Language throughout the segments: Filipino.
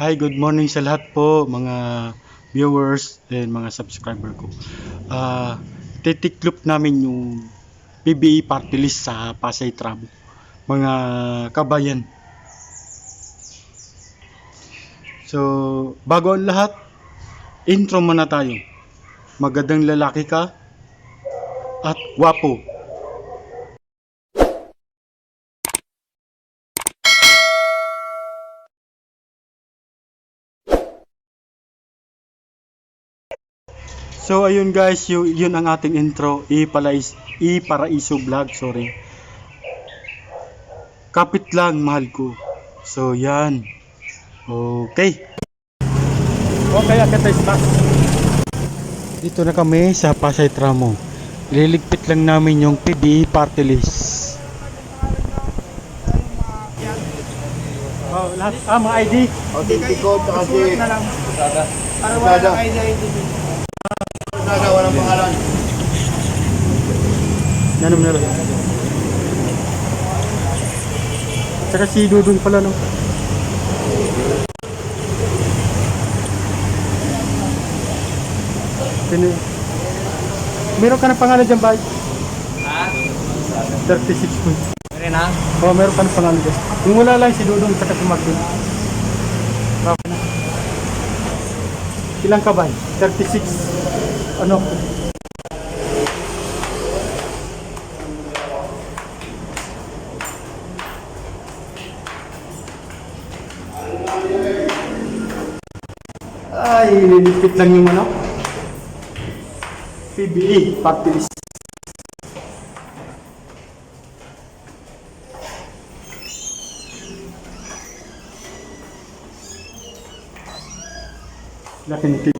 Hi, good morning sa lahat po mga viewers and mga subscriber ko. Titiklop namin yung PBE party list sa Pasay Tramo. Mga kabayan. So, bago ang lahat, intro muna tayo. Magandang lalaki ka at gwapo. So ayun guys, yun ang ating intro, Iparaiso Vlog, sorry. Kapit lang mahal ko. So yan. Okay. Okay, akit tayo sa dito na kami sa Pasay Tramo. Ililigpit lang namin yung PBE party list. Oh, lahat mga ID. Authentic code kasi Para wala ID. walang pangalan. Nanom na lang. Saka si Dudong pala no. Meron ka ng pangalan dyan ba? Ha? 36 po. Meron na? Oo, meron ka ng pangalan dyan. Yung wala lang si Dudong saka si Martin. Okay na. Ilang ka ba? 36. Ano? Ay, nilipit lang yung ano? PBE, party list. Laki ng TV.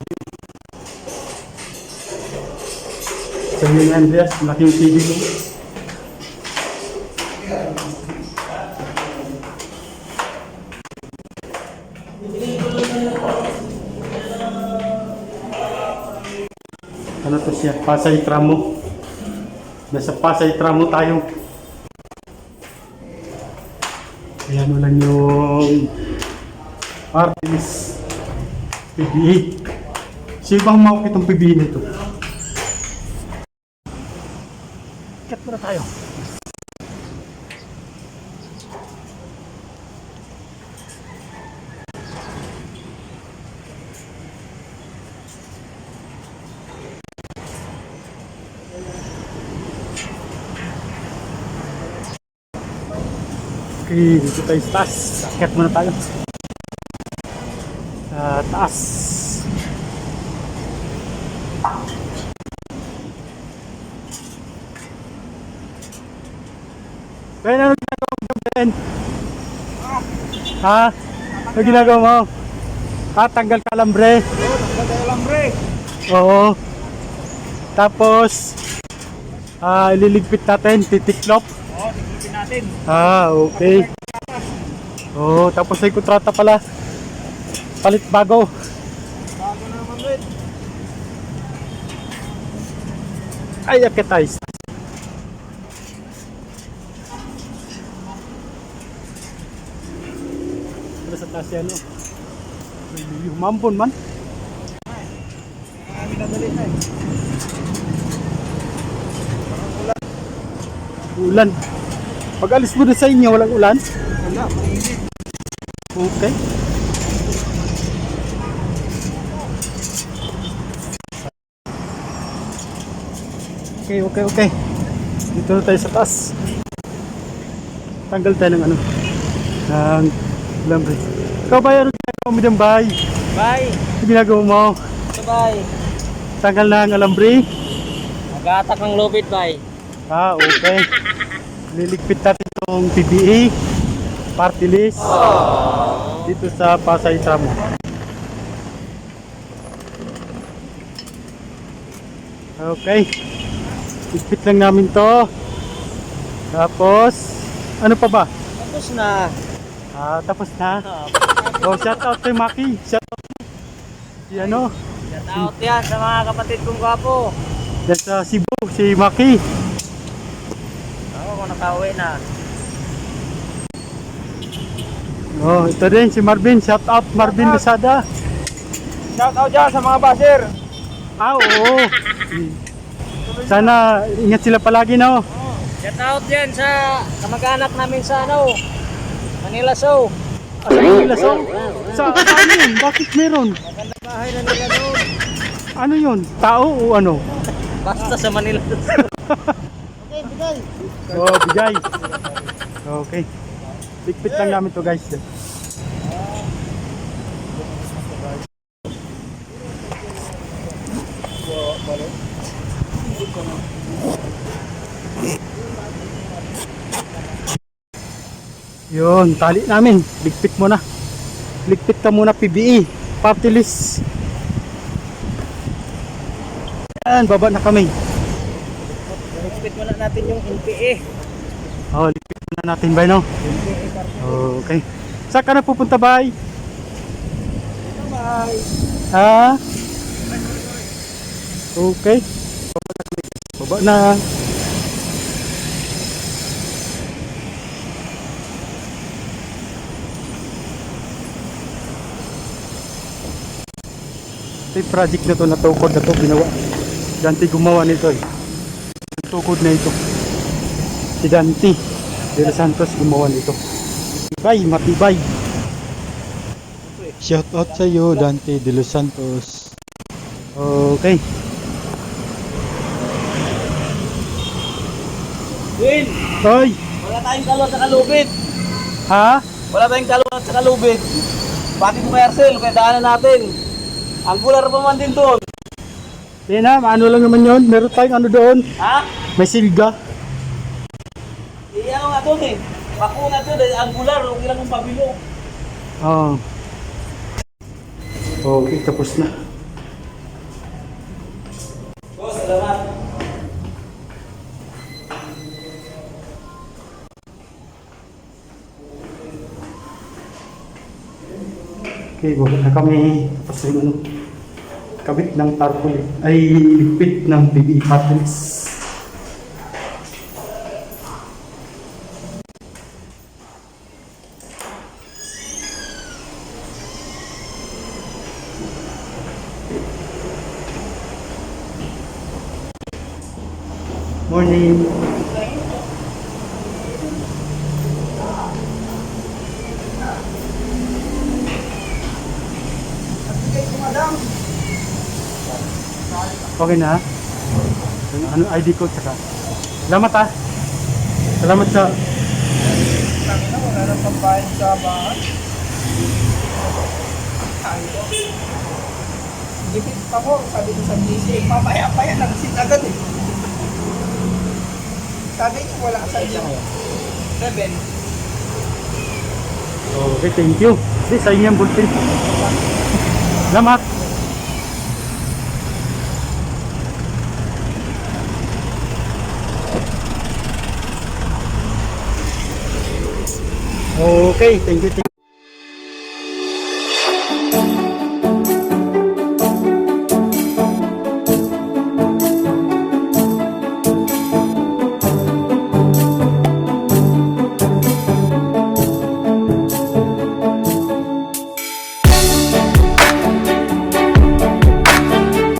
Sabi ni Andreas, laki ng TV ko. Ano to siya? Pasay Tramo. Nasa Pasay Tramo tayo. Ayan mo lang yung artist PBE. Sino bang mawak itong PBE nito? Kat muna tayo. Okay, dito tayo sa taas. Akyat muna tayo. Sa taas. Ben, ano ginagawa mo, Ben? Ha? Ano ginagawa mo? Tanggal kalambre. Lambre. Oo. Tapos, ililigpit natin, titiklop. Oo, tiklopin natin. Okay. Oo, tapos ay kontrata pala. Palit bago. Bago na naman rin. Ay, akit tayo. Para sa taas yan, no? Mampun man. Kami nadali na eh. Ulan. Pag alis mo na sa inyo, walang ulan. Wala, mainit. Okay. Okay. Dito na tayo sa taas. Tanggal tayo ng ano. Ng lambre. Ikaw ba yung ginagawa mo dyan, bay? Bye. Ano ginagawa mo? Bye. Tanggal na ang alambre? Nag-atak ng lupit, bye. Okay. Liligpit natin itong PBE party list dito sa Pasay Tramo. Okay. Ligpit lang namin to. Tapos, ano pa ba? Tapos na. Tapos na. Oh, shout out kay Maki. Shout out. Si ano? Shout out yan sa mga kapatid kong gwapo. Yan sa Cebu, si Maki. Ako kung nakauwi na. Oh, ito din si Marvin. Shout out Marvin Lusada. Shout out dyan sa mga baser. Ah, oo. Sana ingat sila palagi, no? Shout out dyan sa kamag-anak namin sa Manila Show. Sa Manila, so? Ano yun? Bakit meron? Maganda bahay na nila doon. Ano yun? Tao o ano? Basta sa Manila. Oh, bigay. Okay. Pikpit lang namin to, guys. Yun, tali namin. Ligpit mo na. Ligpit ka muna, PBE. Party list. Yan, baba na kami. Expect mo na natin yung NPA. Oh, ligpit na natin, bay, no? Okay. Saan ka na pupunta, bay? Bye. Ha? Okay. Baba na. Ito yung project na to, natukod na to, ginawa. Dante gumawa nito eh. Natukod na ito. Si Dante de los Santos gumawa nito. Matibay, matibay. Shout out sa iyo, Dante de los Santos. Okay. Win, Hoy, wala tayong kalot sa kalubid. ha? Wala tayong kalot sa kalubid. Bakit mo kay Arcel? Kaya daanan natin. Ang gular pa man din doon. Yan na, ano lang naman yun. Meron tayong ano doon. Ha? May silga. Iyan nga doon eh. Bako nga doon eh. Ang gular, huwag ilang kong pabilo. Oh. Okay, tapos na. Boss, salamat. Okay, baba na kami. Tapos yung ano, kabit ng tarpaulin. Ay, ligpit ng PBE partless. Morning. Okay na? Ano ID code saka? Salamat ha. Salamat sa Wala nang pambahin sa bahan. Dipit pa mo, sabi ko sa GC, papaya-paya lang agad eh. Sabi ko wala sa iyo. 7. Okay, thank you. Kasi sa inyo ang bulletin. Salamat. Okay, thank you.